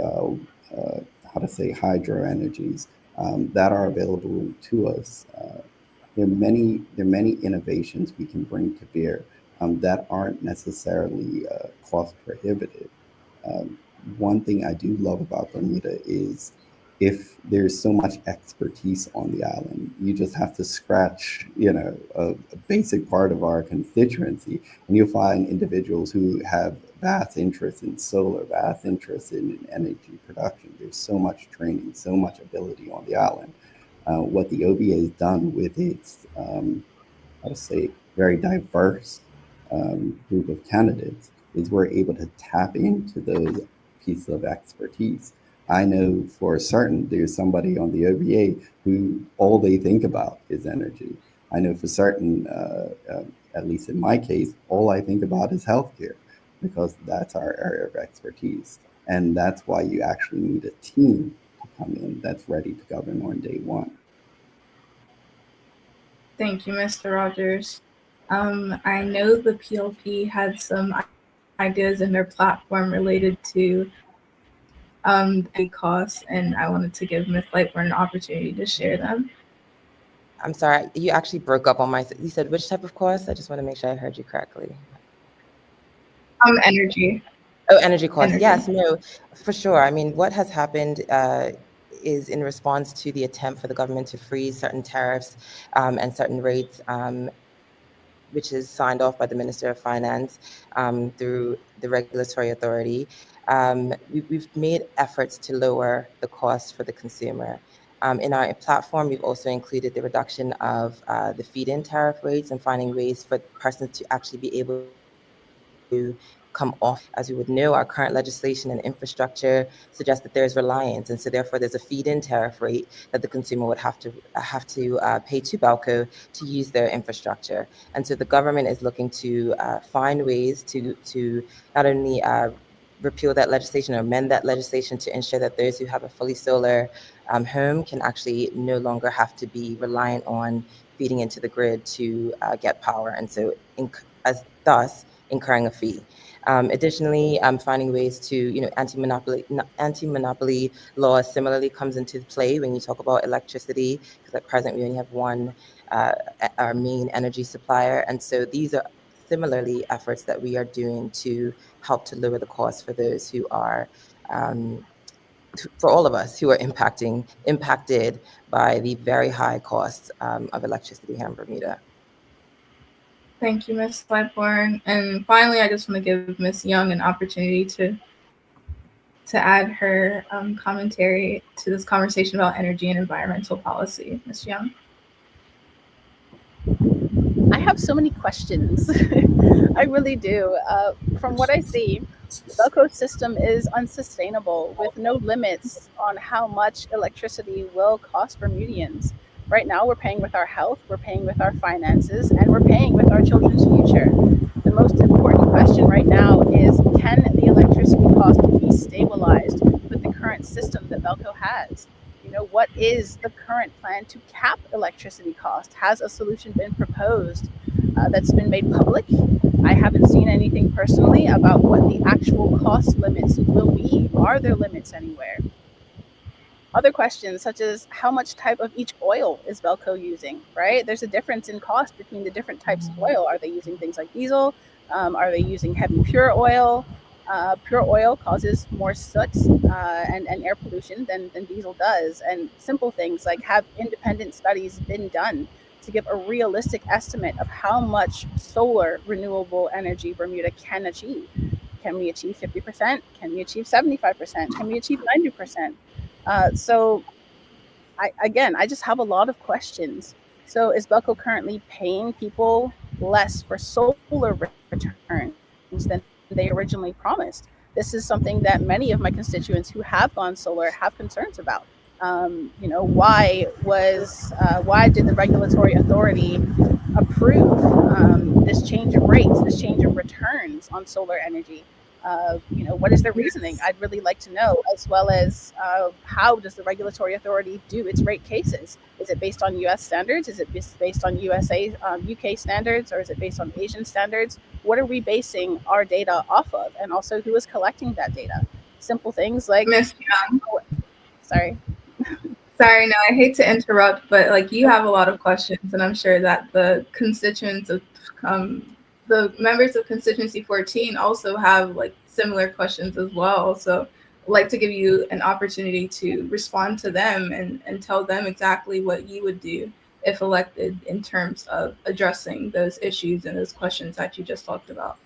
how to say hydro energies that are available to us. There are many innovations we can bring to bear that aren't necessarily cost prohibitive. Um, One thing I do love about Bermuda is if there's so much expertise on the island, you just have to scratch, a basic part of our constituency, and you'll find individuals who have vast interest in solar, vast interest in energy production. There's so much training, so much ability on the island. What the OBA has done with its how to say, very diverse group of candidates is we're able to tap into those pieces of expertise. I know for certain there's somebody on the OBA who all they think about is energy. I know for certain, at least in my case, all I think about is healthcare because that's our area of expertise. And that's why you actually need a team to come in that's ready to govern on day one. Thank you, Mr. Rogers. I know the PLP had some ideas in their platform related to the costs, and I wanted to give Ms. Lightbourne an opportunity to share them. I'm sorry, you actually broke up on you said which type of course? I just want to make sure I heard you correctly. Energy. Oh, energy costs. Energy. Yes, no, for sure. I mean, what has happened is in response to the attempt for the government to freeze certain tariffs and certain rates, which is signed off by the Minister of Finance through the regulatory authority. We've made efforts to lower the cost for the consumer. In our platform, we've also included the reduction of the feed-in tariff rates and finding ways for persons to actually be able to come off. As we would know, our current legislation and infrastructure suggests that there's reliance, and so therefore there's a feed-in tariff rate that the consumer would have to pay to Belco to use their infrastructure. And so the government is looking to find ways to not only repeal that legislation or amend that legislation to ensure that those who have a fully solar home can actually no longer have to be reliant on feeding into the grid to get power, and so thus incurring a fee. Additionally, finding ways to, anti-monopoly law similarly comes into play when you talk about electricity, because at present we only have one, our main energy supplier. And so these are similarly efforts that we are doing to help to lower the cost for those who are, for all of us who are impacted by the very high costs of electricity here in Bermuda. Thank you, Ms. Lightbourne. And finally, I just want to give Ms. Young an opportunity to add her commentary to this conversation about energy and environmental policy. Ms. Young? I have so many questions. I really do. From what I see, the Belco system is unsustainable with no limits on how much electricity will cost Bermudians. Right now, we're paying with our health, we're paying with our finances, and we're paying with our children's future. The most important question right now is, can the electricity cost be stabilized with the current system that Belco has? What is the current plan to cap electricity cost? Has a solution been proposed that's been made public? I haven't seen anything personally about what the actual cost limits will be. Are there limits anywhere? Other questions, such as how much type of each oil is Belco using, right? There's a difference in cost between the different types of oil. Are they using things like diesel? Are they using heavy pure oil? Pure oil causes more soot and air pollution than diesel does. And simple things like, have independent studies been done to give a realistic estimate of how much solar renewable energy Bermuda can achieve? Can we achieve 50%? Can we achieve 75%? Can we achieve 90%? So I just have a lot of questions. So is Belco currently paying people less for solar returns than they originally promised? This is something that many of my constituents who have gone solar have concerns about. Why did the regulatory authority approve this change of rates, this change of returns on solar energy? What is the reasoning? I'd really like to know, as well as how does the regulatory authority do its rate cases? Is it based on U.S. standards? Is it based on UK standards, or is it based on Asian standards? What are we basing our data off of, and also who is collecting that data? Simple things like, Miss Young. sorry. Sorry, no, I hate to interrupt, but like you have a lot of questions, and I'm sure that the constituents of the members of constituency 14 also have like similar questions as well. So I'd like to give you an opportunity to respond to them and tell them exactly what you would do if elected in terms of addressing those issues and those questions that you just talked about.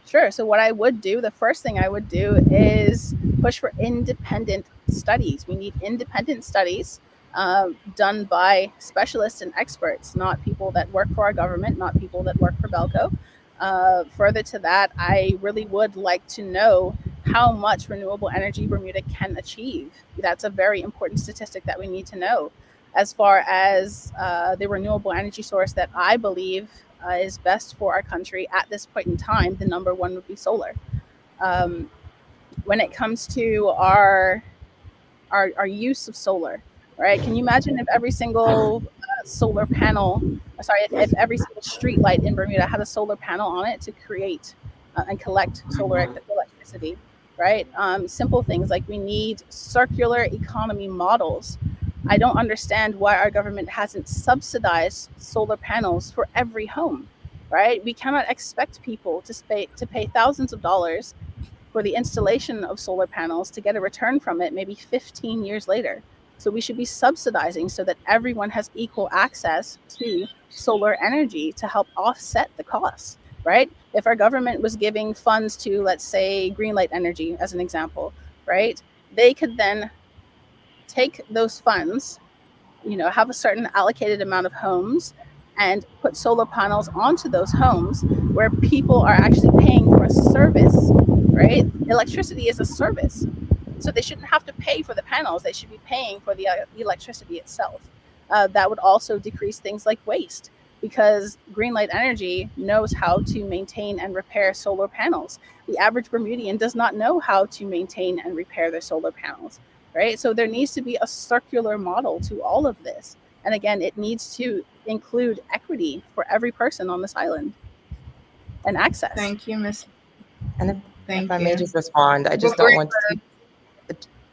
Sure. So what I would do, the first thing I would do is push for independent studies. We need independent studies done by specialists and experts, not people that work for our government, not people that work for Belco. Further to that, I really would like to know how much renewable energy Bermuda can achieve. That's a very important statistic that we need to know. As far as the renewable energy source that I believe is best for our country at this point in time, the number one would be solar. When it comes to our use of solar, right? Can you imagine if every single solar panel, if every single street light in Bermuda had a solar panel on it to create and collect solar electricity, right? Simple things like we need circular economy models. I don't understand why our government hasn't subsidized solar panels for every home, right? We cannot expect people to pay thousands of dollars for the installation of solar panels to get a return from it maybe 15 years later. So we should be subsidizing so that everyone has equal access to solar energy to help offset the costs, right? If our government was giving funds to, let's say, Greenlight Energy as an example, right? They could then take those funds, have a certain allocated amount of homes and put solar panels onto those homes where people are actually paying for a service, right? Electricity is a service. So they shouldn't have to pay for the panels. They should be paying for the electricity itself. That would also decrease things like waste, because Greenlight Energy knows how to maintain and repair solar panels. The average Bermudian does not know how to maintain and repair their solar panels, right? So there needs to be a circular model to all of this. And again, it needs to include equity for every person on this island and access. Thank you, Miss. And Thank if I may you. just respond, I just Before don't want to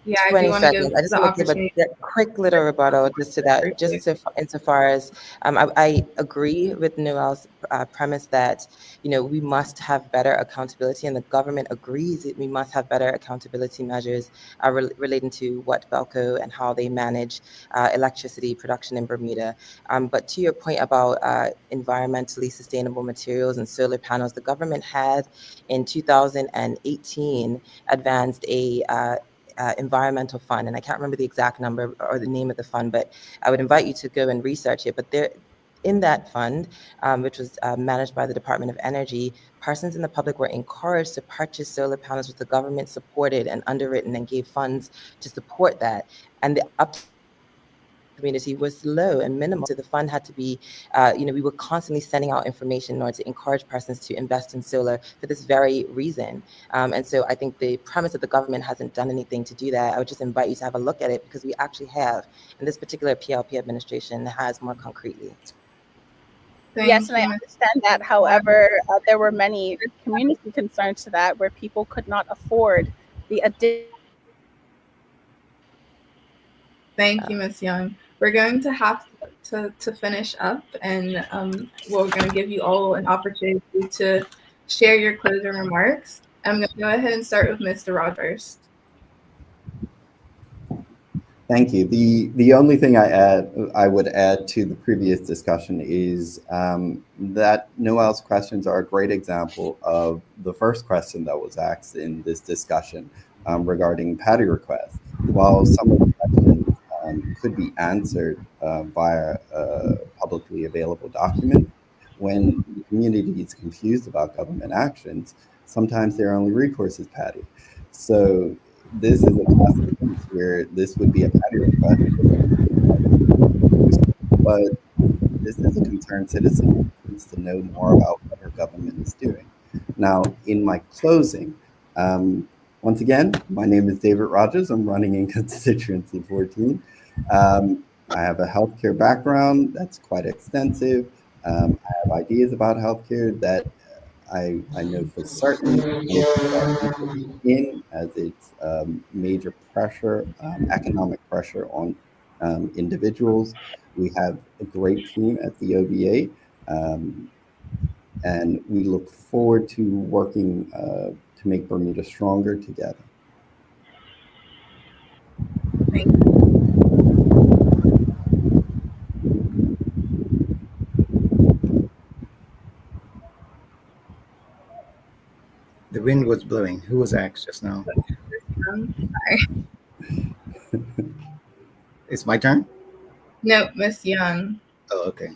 Yeah, I do 20 want to give seconds. I just the want to give opportunity. a quick little rebuttal just to that, Briefly. insofar as I agree with Noelle's premise that, we must have better accountability, and the government agrees that we must have better accountability measures relating to what Belco and how they manage electricity production in Bermuda. But to your point about environmentally sustainable materials and solar panels, the government had in 2018 advanced a environmental fund, and I can't remember the exact number or the name of the fund, but I would invite you to go and research it. But there, in that fund, which was managed by the Department of Energy, persons in the public were encouraged to purchase solar panels, which the government supported and underwritten and gave funds to support that. And the community was low and minimal. So the fund had to be, we were constantly sending out information in order to encourage persons to invest in solar for this very reason. And so I think the premise that the government hasn't done anything to do that, I would just invite you to have a look at it, because we actually have, and this particular PLP administration has more concretely. Yes, and I understand that. However, there were many community concerns to that, where people could not afford the additional. Thank you, Ms. Young. We're going to have to finish up, and we're going to give you all an opportunity to share your closing remarks. I'm going to go ahead and start with Mr. Rogers. Thank you. The only thing I would add to the previous discussion is that Noelle's questions are a great example of the first question that was asked in this discussion regarding patio requests. While some of the questions could be answered via a publicly available document. When the community is confused about government actions, sometimes their only recourse is Patty. So this is a classic case where this would be a Patty request, but this is a concerned citizen who needs to know more about what her government is doing. Now, in my closing, once again, my name is David Rogers. I'm running in constituency 14. I have a healthcare background that's quite extensive. I have ideas about healthcare that I know for certain are equally in, as it's major pressure, economic pressure on individuals. We have a great team at the OBA, and we look forward to working to make Bermuda stronger together. Thank you. The wind was blowing. Who was asked just now? Sorry. It's my turn? No, Miss Young. Oh, okay.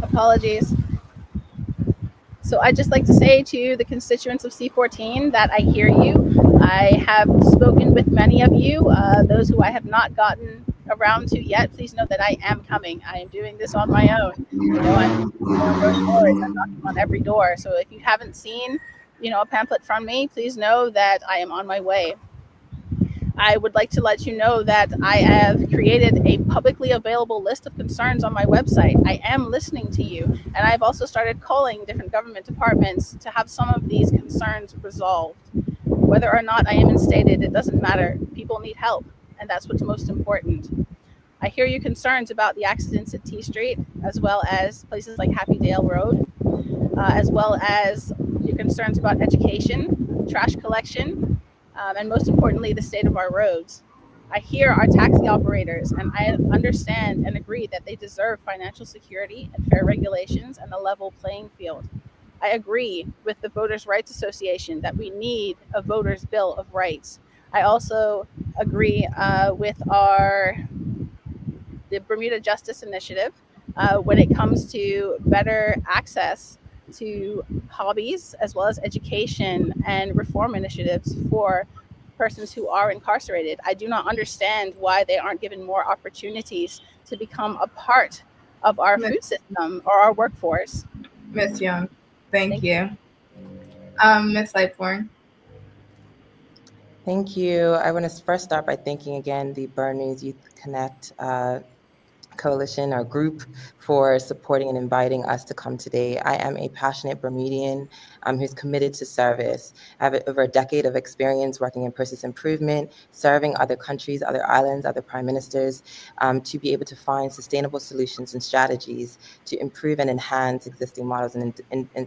Apologies. So I'd just like to say to the constituents of C14 that I hear you. I have spoken with many of you. Those who I have not gotten around to yet, please know that I am coming. I am doing this on my own. I'm knocking on every door. So if you haven't seen, a pamphlet from me, please know that I am on my way. I would like to let you know that I have created a publicly available list of concerns on my website. I am listening to you, and I've also started calling different government departments to have some of these concerns resolved. Whether or not I am instated, it doesn't matter. People need help, and that's what's most important. I hear your concerns about the accidents at T Street, as well as places like Happy Dale Road, as well as your concerns about education, trash collection, and most importantly, the state of our roads. I hear our taxi operators, and I understand and agree that they deserve financial security and fair regulations and a level playing field. I agree with the Voters' Rights Association that we need a voters' bill of rights. I also agree with the Bermuda Justice Initiative when it comes to better access to hobbies, as well as education and reform initiatives for persons who are incarcerated. I do not understand why they aren't given more opportunities to become a part of our food system or our workforce. Miss Young, thank you. Miss Lightbourne. Thank you. I want to first start by thanking again the Bermuda Youth Connect coalition or group for supporting and inviting us to come today. I am a passionate Bermudian who's committed to service. I have over a decade of experience working in process improvement, serving other countries, other islands, other prime ministers, to be able to find sustainable solutions and strategies to improve and enhance existing models and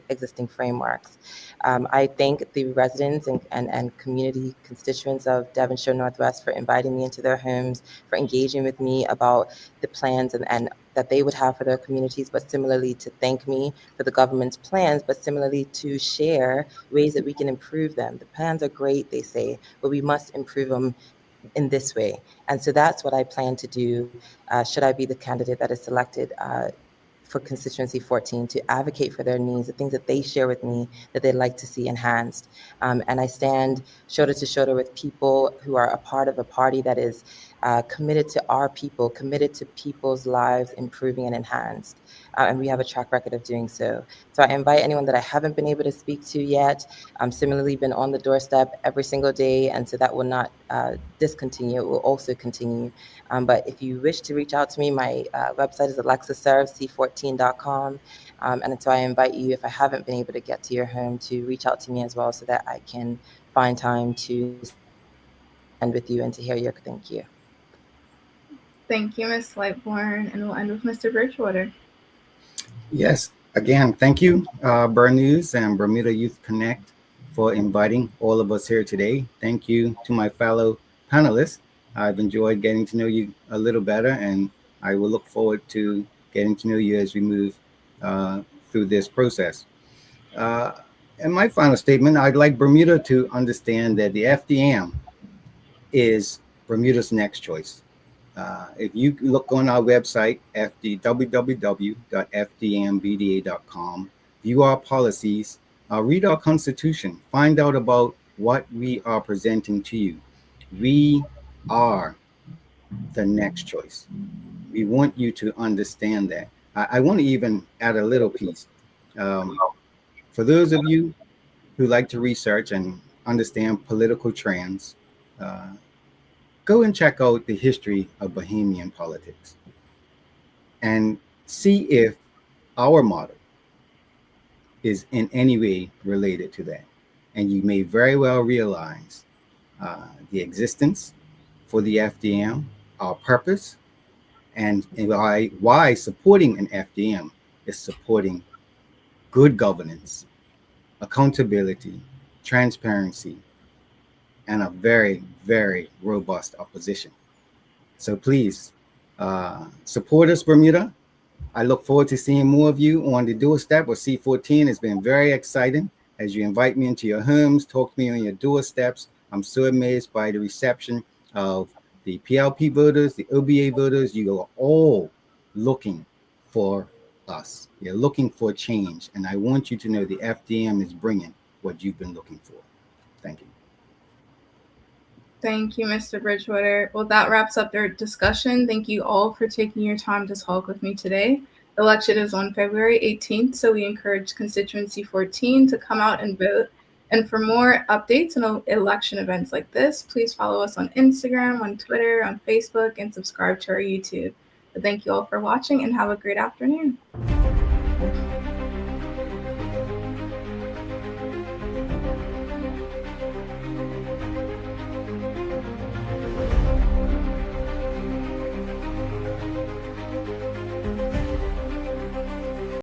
existing frameworks. I thank the residents and community constituents of Devonshire Northwest for inviting me into their homes, for engaging with me about the plans and that they would have for their communities, but similarly to thank me for the government's plans, but similarly to share ways that we can improve them. The plans are great, they say, but we must improve them in this way. And so that's what I plan to do, should I be the candidate that is selected for constituency 14, to advocate for their needs, the things that they share with me that they'd like to see enhanced. And I stand shoulder to shoulder with people who are a part of a party that is committed to our people, committed to people's lives improving and enhanced. And we have a track record of doing so. So I invite anyone that I haven't been able to speak to yet. Similarly, been on the doorstep every single day, and so that will not discontinue, it will also continue. But if you wish to reach out to me, my website is alexaservec14.com. And so I invite you, if I haven't been able to get to your home, to reach out to me as well so that I can find time to spend with you and to hear your thank you. Thank you, Ms. Lightbourne, and we'll end with Mr. Bridgewater. Yes, again, thank you, Bermuda and Bermuda Youth Connect, for inviting all of us here today. Thank you to my fellow panelists. I've enjoyed getting to know you a little better, and I will look forward to getting to know you as we move through this process. And my final statement, I'd like Bermuda to understand that the FDM is Bermuda's next choice. If you look on our website, www.fdmbda.com, view our policies, read our Constitution, find out about what we are presenting to you. We are the next choice. We want you to understand that. I want to even add a little piece. For those of you who like to research and understand political trends, uh, go and check out the history of Bahamian politics and see if our model is in any way related to that. And you may very well realize the existence for the FDM, our purpose, and why supporting an FDM is supporting good governance, accountability, transparency, and a very, very robust opposition. So please support us, Bermuda. I look forward to seeing more of you on the doorstep with C14. It's been very exciting as you invite me into your homes, talk to me on your doorsteps. I'm so amazed by the reception of the PLP voters, the OBA voters. You are all looking for us. You're looking for change. And I want you to know the FDM is bringing what you've been looking for. Thank you. Thank you, Mr. Bridgewater. Well, that wraps up our discussion. Thank you all for taking your time to talk with me today. The election is on February 18th, so we encourage constituency 14 to come out and vote. And for more updates on election events like this, please follow us on Instagram, on Twitter, on Facebook, and subscribe to our YouTube. But thank you all for watching and have a great afternoon.